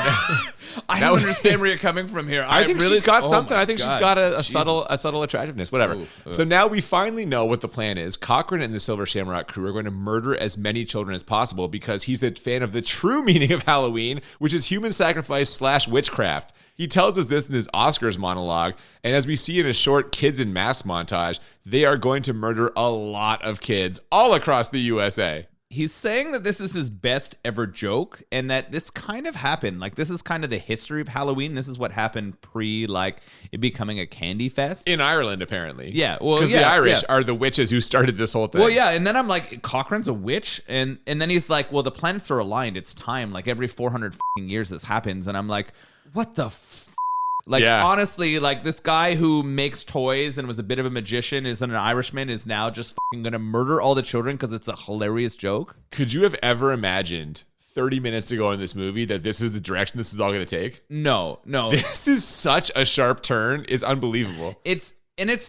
I don't understand where you're coming from here. I think she's got something. I think she's got a subtle attractiveness. Whatever. Ooh. So now we finally know what the plan is. Cochran and the Silver Shamrock crew are going to murder as many children as possible because he's a fan of the true meaning of Halloween, which is human sacrifice / witchcraft. He tells us this in his Oscars monologue, and as we see in a short kids in mass montage, they are going to murder a lot of kids all across the USA. He's saying that this is his best ever joke and that this kind of happened. Like, this is kind of the history of Halloween. This is what happened pre, like, it becoming a candy fest. In Ireland, apparently. Yeah. Well, because the Irish are the witches who started this whole thing. Well, yeah. And then I'm like, Cochran's a witch? And then he's like, well, the planets are aligned. It's time. Like, every 400 years this happens. And I'm like, what the Like, honestly, like, this guy who makes toys and was a bit of a magician, is an Irishman, is now just fucking gonna murder all the children because it's a hilarious joke. Could you have ever imagined 30 minutes ago in this movie that this is the direction this is all gonna take? No. This is such a sharp turn. It's unbelievable. It's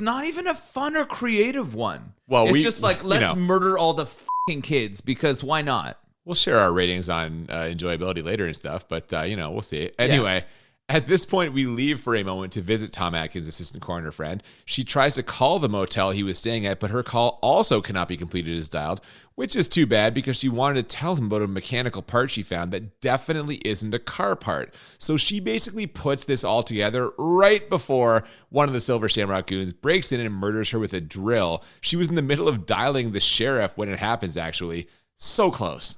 not even a fun or creative one. Well, it's just like, let's murder all the fucking kids because why not? We'll share our ratings on enjoyability later and stuff, but we'll see. Anyway. Yeah. At this point, we leave for a moment to visit Tom Atkins' assistant coroner friend. She tries to call the motel he was staying at, but her call also cannot be completed as dialed, which is too bad because she wanted to tell him about a mechanical part she found that definitely isn't a car part. So she basically puts this all together right before one of the Silver Shamrock goons breaks in and murders her with a drill. She was in the middle of dialing the sheriff when it happens, actually. So close.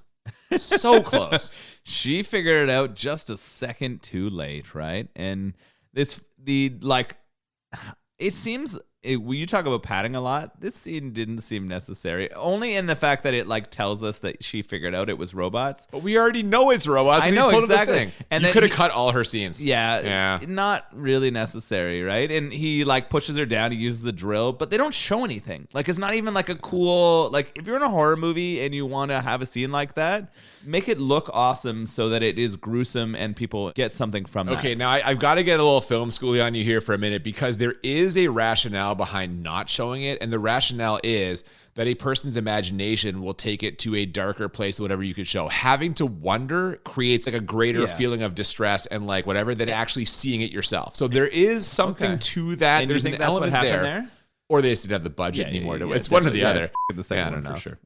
So close. She figured it out just a second too late, right? And it's it seems when you talk about padding a lot, this scene didn't seem necessary. Only in the fact that it like tells us that she figured out it was robots. But we already know it's robots. I know, exactly. And you could have cut all her scenes. Yeah, not really necessary, right? And he like pushes her down. He uses the drill, but they don't show anything. Like it's not even like a cool like if you're in a horror movie and you want to have a scene like that, make it look awesome so that it is gruesome and people get something from that. Okay, now I've got to get a little film schooly on you here for a minute because there is a rationale behind not showing it, and the rationale is that a person's imagination will take it to a darker place than whatever you could show. Having to wonder creates like a greater feeling of distress and like whatever than actually seeing it yourself. So there is something to that. And There's an element there. Or they just didn't have the budget anymore. It's one or the other. It's the second one for sure.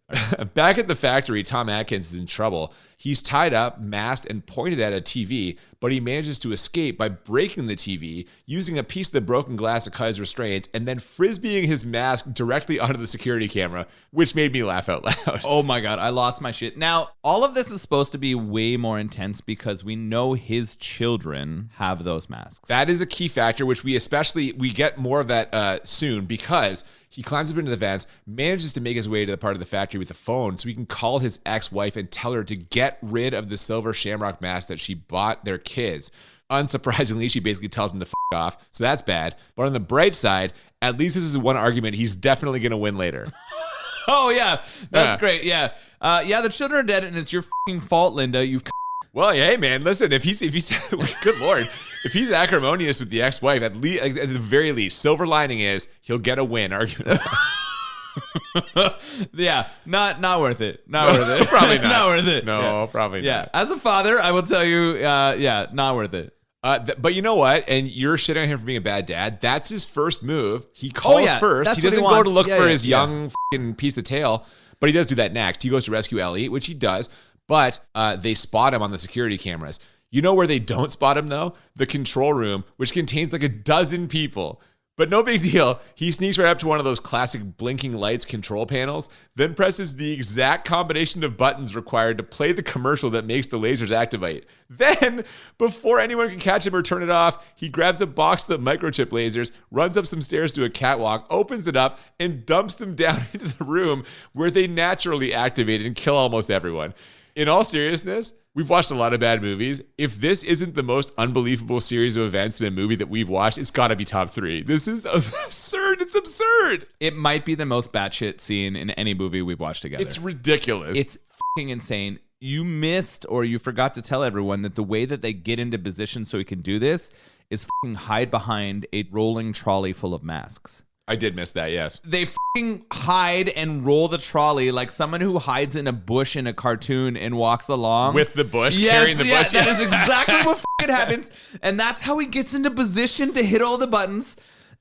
Back at the factory, Tom Atkins is in trouble. He's tied up, masked, and pointed at a TV, but he manages to escape by breaking the TV, using a piece of the broken glass to cut his restraints, and then frisbeeing his mask directly onto the security camera, which made me laugh out loud. Oh my God, I lost my shit. Now, all of this is supposed to be way more intense because we know his children have those masks. That is a key factor, which we get more of that soon because he climbs up into the vents, manages to make his way to the part of the factory with a phone so he can call his ex-wife and tell her to get rid of the silver shamrock mask that she bought their kids. Unsurprisingly, she basically tells him to f*** off, so that's bad. But on the bright side, at least this is one argument he's definitely going to win later. Oh, yeah. That's great. Yeah. The children are dead, and it's your f***ing fault, Linda. You Well, hey, man, listen, if he's good Lord, if he's acrimonious with the ex-wife, at the very least, silver lining is he'll get a win argument. Yeah, not worth it. Not worth it. Probably not. Not worth it. No, probably not. Yeah, as a father, I will tell you, not worth it. But you know what? And you're shitting on him for being a bad dad. That's his first move. He calls first. He doesn't go to look for his young fucking piece of tail, but he does do that next. He goes to rescue Ellie, which he does. But they spot him on the security cameras. You know where they don't spot him, though? The control room, which contains like a dozen people. But no big deal. He sneaks right up to one of those classic blinking lights control panels, then presses the exact combination of buttons required to play the commercial that makes the lasers activate. Then, before anyone can catch him or turn it off, he grabs a box of the microchip lasers, runs up some stairs to a catwalk, opens it up, and dumps them down into the room where they naturally activate and kill almost everyone. In all seriousness, we've watched a lot of bad movies. If this isn't the most unbelievable series of events in a movie that we've watched, it's got to be top 3. This is absurd. It's absurd. It might be the most batshit scene in any movie we've watched together. It's ridiculous. It's fucking insane. You missed or you forgot to tell everyone that the way that they get into position so he can do this is fucking hide behind a rolling trolley full of masks. I did miss that, yes. They fucking hide and roll the trolley like someone who hides in a bush in a cartoon and walks along. With the bush, carrying the bush. That is exactly what fucking happens. And that's how he gets into position to hit all the buttons.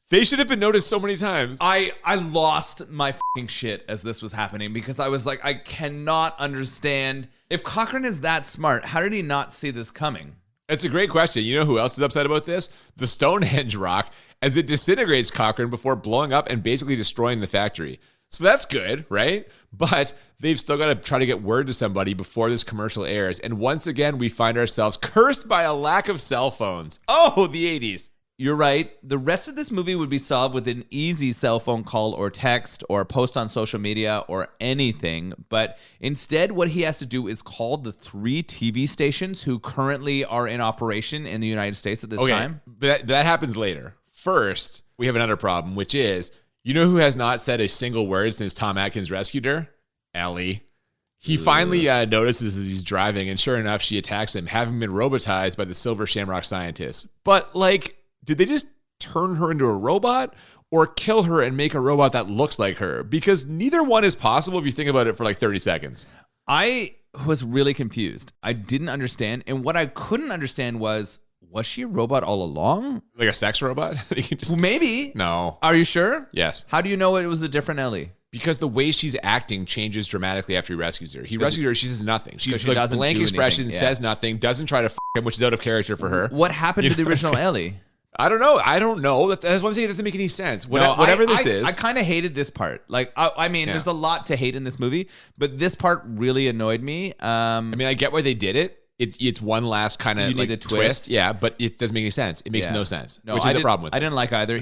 They should have been noticed so many times. I lost my fucking shit as this was happening because I was like, I cannot understand. If Cochran is that smart, how did he not see this coming? It's a great question. You know who else is upset about this? The Stonehenge rock, as it disintegrates Cochran before blowing up and basically destroying the factory. So that's good, right? But they've still got to try to get word to somebody before this commercial airs. And once again, we find ourselves cursed by a lack of cell phones. Oh, the 80s. You're right. The rest of this movie would be solved with an easy cell phone call or text or post on social media or anything. But instead, what he has to do is call the 3 TV stations who currently are in operation in the United States at this time. But that happens later. First, we have another problem, which is, you know who has not said a single word since Tom Atkins rescued her? Ellie. He finally notices as he's driving, and sure enough, she attacks him, having been robotized by the Silver Shamrock scientist. But, like, did they just turn her into a robot or kill her and make a robot that looks like her? Because neither one is possible if you think about it for like 30 seconds. I was really confused. I didn't understand. And what I couldn't understand was she a robot all along? Like a sex robot? Maybe. No. Are you sure? Yes. How do you know it was a different Ellie? Because the way she's acting changes dramatically after he rescues her. He rescues her, she says nothing. She's like doesn't blank do expression, anything, says nothing, doesn't try to him, which is out of character for her. What happened to the original Ellie? I don't know. That's what I'm saying. It doesn't make any sense. Whatever this is. I kind of hated this part. Like, I mean, there's a lot to hate in this movie, but this part really annoyed me. I mean, I get why they did it. it's one last kind of You need like a twist. Yeah, but it doesn't make any sense. It makes no sense, No, which is a problem with I this. didn't like either.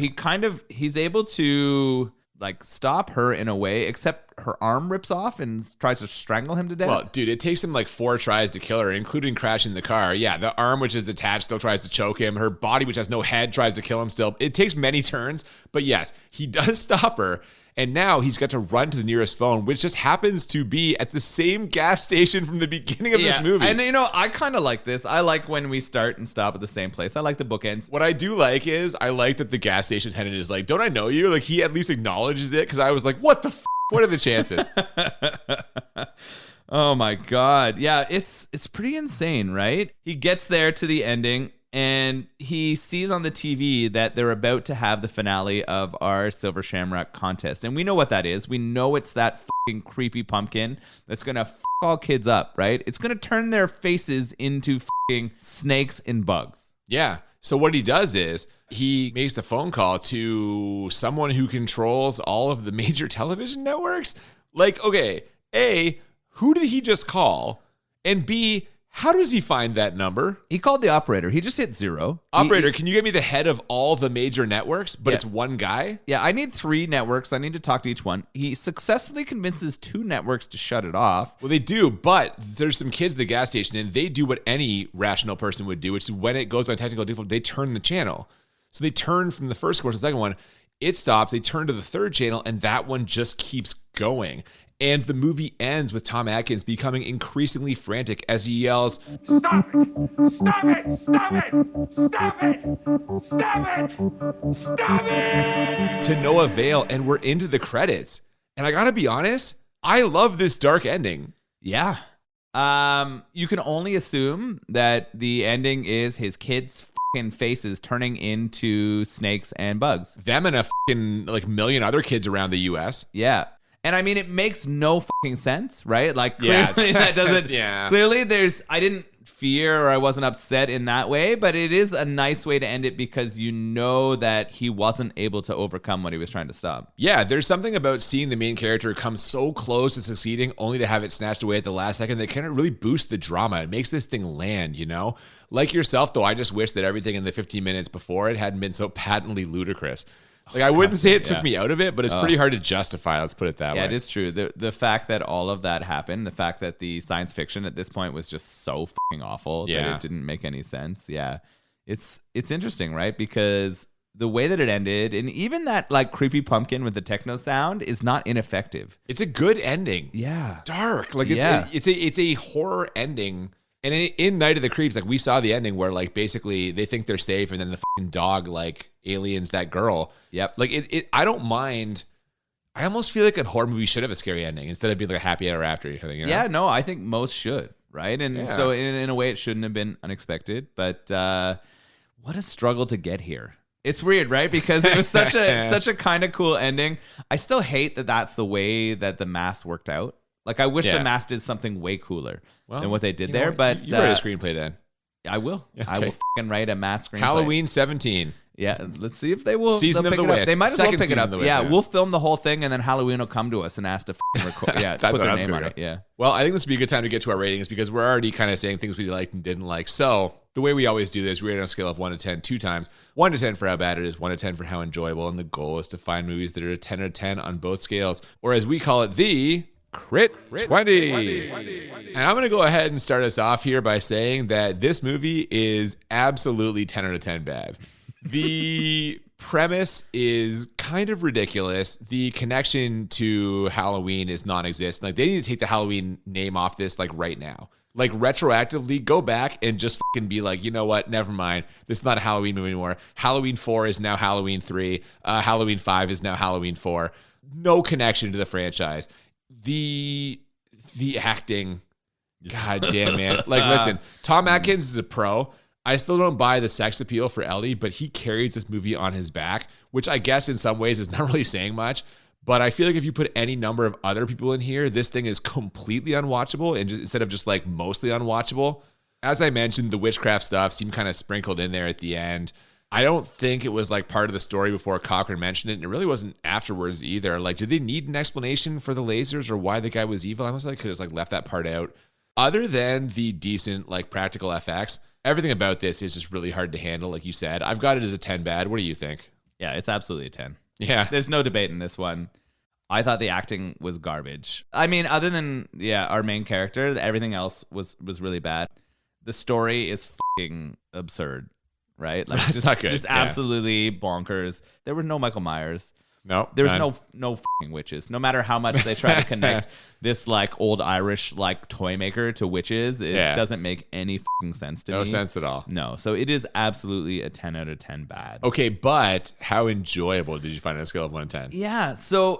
He's able to like stop her in a way, except her arm rips off and tries to strangle him to death. Well, dude, it takes him like 4 tries to kill her, including crashing the car. Yeah, the arm, which is attached, still tries to choke him. Her body, which has no head, tries to kill him still. It takes many turns, but yes, he does stop her. And now he's got to run to the nearest phone, which just happens to be at the same gas station from the beginning of this movie. And I kind of like this. I like when we start and stop at the same place. I like the bookends. What I do like is I like that the gas station attendant is like, don't I know you? Like, he at least acknowledges it, because I was like, what the f***? What are the chances? Oh my God. Yeah, it's pretty insane, right? He gets there to the ending and he sees on the TV that they're about to have the finale of our Silver Shamrock contest. And we know what that is. We know it's that fucking creepy pumpkin that's going to f*** all kids up, right? It's going to turn their faces into fucking snakes and bugs. Yeah. So what he does is he makes the phone call to someone who controls all of the major television networks. Like, okay, A, who did he just call? And B, how does he find that number? He called the operator. He just hit 0. Operator, can you get me the head of all the major networks? But it's one guy? Yeah, I need 3 networks. I need to talk to each one. He successfully convinces 2 networks to shut it off. Well, they do, but there's some kids at the gas station, and they do what any rational person would do, which is when it goes on technical difficulty, they turn the channel. So they turn from the first course to the second one. It stops. They turn to the third channel, and that one just keeps going. And the movie ends with Tom Atkins becoming increasingly frantic as he yells, Stop it! Stop it! Stop it! Stop it! Stop it! Stop it! to no avail, and we're into the credits. And I gotta be honest, I love this dark ending. Yeah. You can only assume that the ending is his kids' fucking faces turning into snakes and bugs. Them and a fucking like million other kids around the U.S. Yeah. And I mean, it makes no fucking sense, right? Like, Yeah. clearly that doesn't. Yeah. Clearly, I didn't fear or I wasn't upset in that way, but it is a nice way to end it because you know that he wasn't able to overcome what he was trying to stop. Yeah, there's something about seeing the main character come so close to succeeding only to have it snatched away at the last second that kind of really boosts the drama. It makes this thing land, you know? Like yourself, though, I just wish that everything in the 15 minutes before it hadn't been so patently ludicrous. Like, I wouldn't say it took me out of it, but it's pretty hard to justify. Let's put it that way. Yeah, it is true. The fact that all of that happened, the fact that the science fiction at this point was just so fucking awful that it didn't make any sense. Yeah, it's interesting, right? Because the way that it ended, and even that like creepy pumpkin with the techno sound is not ineffective. It's a good ending. Yeah, Dark. Like, it's a horror ending. And in Night of the Creeps, like, we saw the ending where, like, basically they think they're safe and then the fucking dog, like, aliens that girl. Yep. Like, I don't mind. I almost feel like a horror movie should have a scary ending instead of being like a happy ever after. You know? Yeah, no, I think most should, right? And so in a way it shouldn't have been unexpected, but what a struggle to get here. It's weird, right? Because it was such a kind of cool ending. I still hate that that's the way that the mask worked out. Like, I wish the mask did something way cooler than what they did there. But you write a screenplay then. I will. Yeah, I will fucking write a mask screenplay. Halloween 17. Yeah, let's see if they will. Season they'll of pick the it up. Witch. They might as well Second pick it season up. of the Witch, Yeah, yeah. we'll film the whole thing, and then Halloween will come to us and ask to fucking record. Yeah, That's put their what name that's on gonna it. Yeah. Well, I think this would be a good time to get to our ratings because we're already kind of saying things we liked and didn't like. So the way we always do this, we rate on a scale of 1 to 10 2 times. 1 to 10 for how bad it is, 1 to 10 for how enjoyable. And the goal is to find movies that are a 10 out of 10 on both scales. Or as we call it, the Crit 20. And I'm going to go ahead and start us off here by saying that this movie is absolutely 10 out of 10 bad. The premise is kind of ridiculous. The connection to Halloween is non-existent. Like, they need to take the Halloween name off this, like, right now. Like, retroactively go back and just fucking be like, you know what? Never mind. This is not a Halloween movie anymore. Halloween 4 is now Halloween 3. Halloween 5 is now Halloween 4. No connection to the franchise. The acting, god damn, man. Like, listen, Tom Atkins is a pro. I still don't buy the sex appeal for Ellie, but he carries this movie on his back, which I guess in some ways is not really saying much. But I feel like if you put any number of other people in here, this thing is completely unwatchable and instead of just like mostly unwatchable. As I mentioned, the witchcraft stuff seemed kind of sprinkled in there at the end. I don't think it was like part of the story before Cochran mentioned it, and it really wasn't afterwards either. Like, did they need an explanation for the lasers or why the guy was evil? I almost like could have like left that part out. Other than the decent like practical FX, everything about this is just really hard to handle. Like you said, I've got it as a 10 bad. What do you think? Yeah, it's absolutely a 10. Yeah. There's no debate in this one. I thought the acting was garbage. I mean, other than, our main character, everything else was really bad. The story is fucking absurd, right? Like That's not good. Just absolutely bonkers. There were no Michael Myers. No. There was no fucking witches. No matter how much they try to connect this like old Irish like toy maker to witches, it doesn't make any fucking sense to me. No sense at all. No. So it is absolutely a 10 out of 10 bad. Okay, but how enjoyable did you find it on a scale of 1 to 10? Yeah. So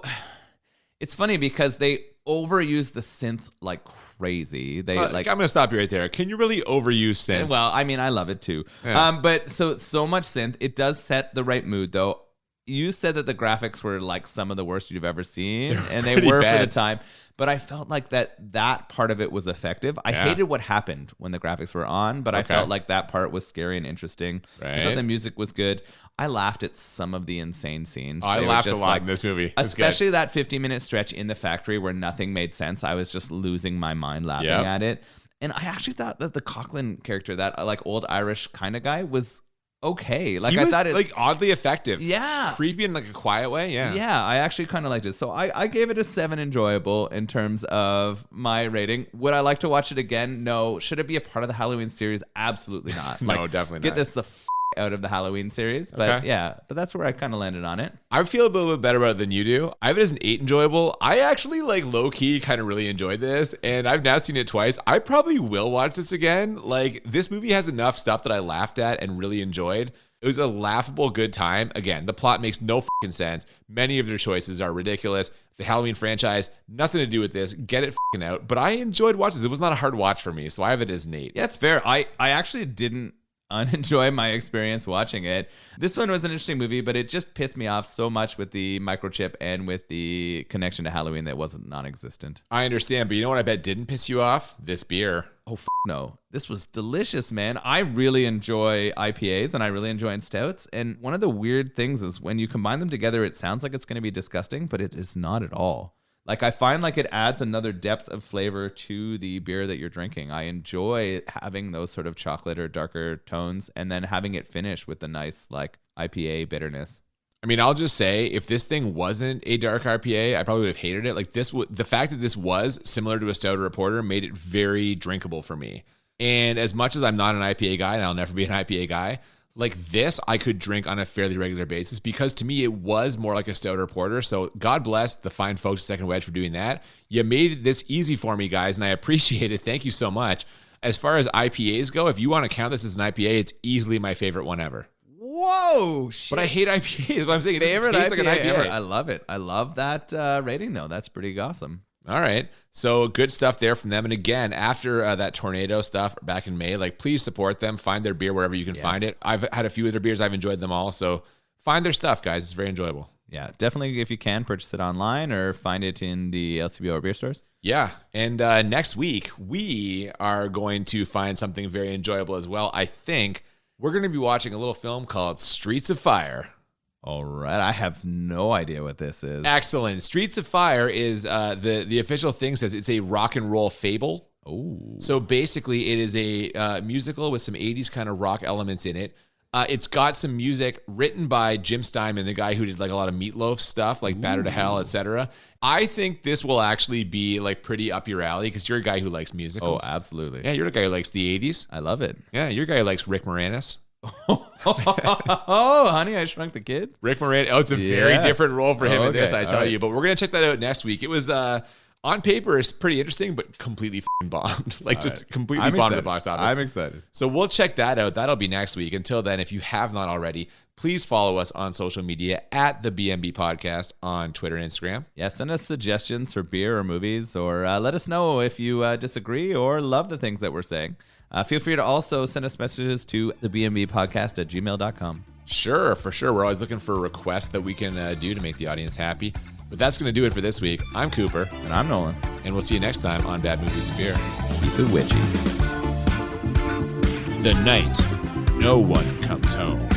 it's funny because they overuse the synth like crazy. They I'm going to stop you right there. Can you really overuse synth? Well, I mean, I love it too. Yeah. But so much synth. It does set the right mood though. You said that the graphics were like some of the worst you've ever seen, and they were bad. for the time. But I felt like that part of it was effective. I hated what happened when the graphics were on, but I felt like that part was scary and interesting. Right. I thought the music was good. I laughed at some of the insane scenes. I laughed a lot in this movie. Especially that 50-minute stretch in the factory where nothing made sense. I was just losing my mind laughing at it. And I actually thought that the Coughlin character, that like old Irish kind of guy, was okay. Like I thought it like oddly effective. Yeah. Creepy in like a quiet way. Yeah. Yeah, I actually kind of liked it. So I gave it a 7 enjoyable in terms of my rating. Would I like to watch it again? No. Should it be a part of the Halloween series? Absolutely not. No, definitely get not. Get this out of the Halloween series. But but that's where I kind of landed on it. I feel a little bit better about it than you do. I have it as an 8 enjoyable. I actually like low key kind of really enjoyed this, and I've now seen it twice. I probably will watch this again. Like this movie has enough stuff that I laughed at and really enjoyed. It was a laughable good time. Again, the plot makes no fucking sense. Many of their choices are ridiculous. The Halloween franchise, nothing to do with this. Get it fucking out. But I enjoyed watching this. It was not a hard watch for me, so I have it as an 8. Yeah, it's fair. I actually didn't unenjoy my experience watching it. This one was an interesting movie, but it just pissed me off so much with the microchip and with the connection to Halloween that wasn't non-existent. I understand, but you know what I bet didn't piss you off? This beer. Oh, no. This was delicious, man. I really enjoy IPAs and I really enjoy stouts. And one of the weird things is when you combine them together, it sounds like it's going to be disgusting, but it is not at all. Like I find like it adds another depth of flavor to the beer that you're drinking. I enjoy having those sort of chocolate or darker tones and then having it finish with a nice like IPA bitterness. I mean, I'll just say if this thing wasn't a dark IPA, I probably would have hated it. Like the fact that this was similar to a stout or a porter made it very drinkable for me. And as much as I'm not an IPA guy and I'll never be an IPA guy, like this, I could drink on a fairly regular basis because to me, it was more like a stout or porter. So God bless the fine folks at Second Wedge for doing that. You made this easy for me, guys, and I appreciate it. Thank you so much. As far as IPAs go, if you want to count this as an IPA, it's easily my favorite one ever. Whoa, shit. But I hate IPAs. What I'm saying, favorite it tastes IPA, like an IPA ever. I love it. I love that rating, though. That's pretty awesome. All right. So good stuff there from them. And again, after that tornado stuff back in May, like please support them. Find their beer wherever you can find it. I've had a few of their beers. I've enjoyed them all. So find their stuff, guys. It's very enjoyable. Yeah, definitely. If you can, purchase it online or find it in the LCBO or beer stores. Yeah. And next week, we are going to find something very enjoyable as well. I think we're going to be watching a little film called Streets of Fire. All right. I have no idea what this is. Excellent. Streets of Fire is the official thing says it's a rock and roll fable. Oh. So basically it is a musical with some 80s kind of rock elements in it. It's got some music written by Jim Steinman, the guy who did like a lot of Meatloaf stuff, like Batter to Hell, etc. I think this will actually be like pretty up your alley because you're a guy who likes musicals. Oh, absolutely. Yeah, you're a guy who likes the 80s. I love it. Yeah, you're a guy who likes Rick Moranis. Oh, Honey, I Shrunk the Kids. Rick Moranis. Oh, it's a very different role for him in this, I tell right. you. But we're going to check that out next week. It was, on paper, it's pretty interesting, but completely f***ing bombed. Like, just completely bombed at the box office. I'm excited. So we'll check that out. That'll be next week. Until then, if you have not already, please follow us on social media at the BMB Podcast on Twitter and Instagram. Yeah, send us suggestions for beer or movies, or let us know if you disagree or love the things that we're saying. Feel free to also send us messages to the BMB Podcast at gmail.com. Sure, for sure. We're always looking for requests that we can do to make the audience happy. But that's going to do it for this week. I'm Cooper. And I'm Nolan. And we'll see you next time on Bad Movies and Beer. Keep it witchy. The night no one comes home.